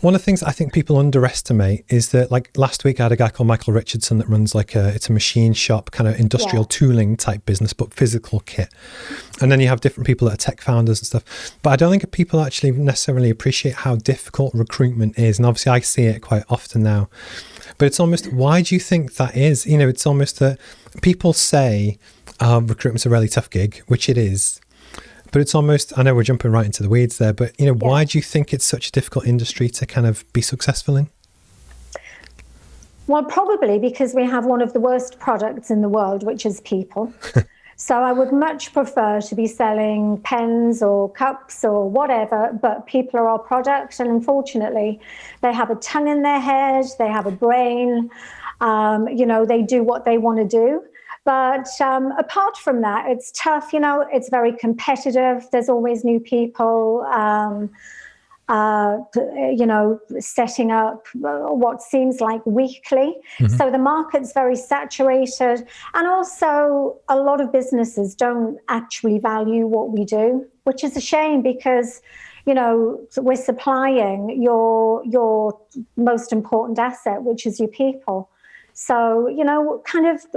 One of the things I think people underestimate is that, like last week, I had a guy called Michael Richardson that runs it's a machine shop, kind of industrial tooling type business, but physical kit. And then you have different people that are tech founders and stuff. But I don't think people actually necessarily appreciate how difficult recruitment is. And obviously I see it quite often now. But it's almost, why do you think that is? It's almost that people say recruitment's a really tough gig, which it is. But it's almost, I know we're jumping right into the weeds there, but why do you think it's such a difficult industry to kind of be successful in? Well, probably because we have one of the worst products in the world, which is people. So I would much prefer to be selling pens or cups or whatever, but people are our product. And unfortunately, they have a tongue in their head, they have a brain, they do what they want to do. But apart from that, it's tough, it's very competitive. There's always new people, setting up what seems like weekly. Mm-hmm. So the market's very saturated. And also a lot of businesses don't actually value what we do, which is a shame because, we're supplying your most important asset, which is your people. So,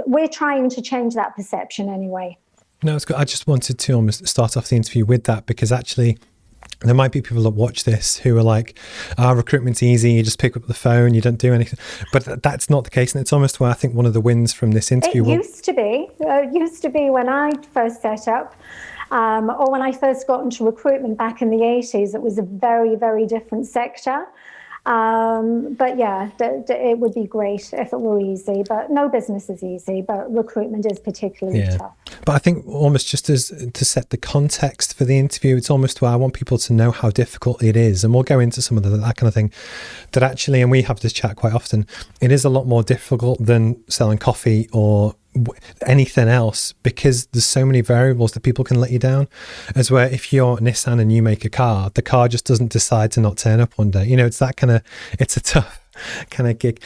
we're trying to change that perception anyway. No, it's good. I just wanted to almost start off the interview with that because actually there might be people that watch this who are like, recruitment's easy, you just pick up the phone, you don't do anything. But that's not the case. And it's almost where I think one of the wins from this interview... It used to be when I first set up, or when I first got into recruitment back in the 80s, it was a very, very different sector. But yeah, it would be great if it were easy, but no business is easy, but recruitment is particularly tough. But I think almost just as to set the context for the interview, it's almost where I want people to know how difficult it is. And we'll go into some of that kind of thing that actually, and we have this chat quite often, it is a lot more difficult than selling coffee or anything else because there's so many variables that people can let you down. As where if you're Nissan and you make a car, the car just doesn't decide to not turn up one day. It's that kind of, it's a tough kind of gig.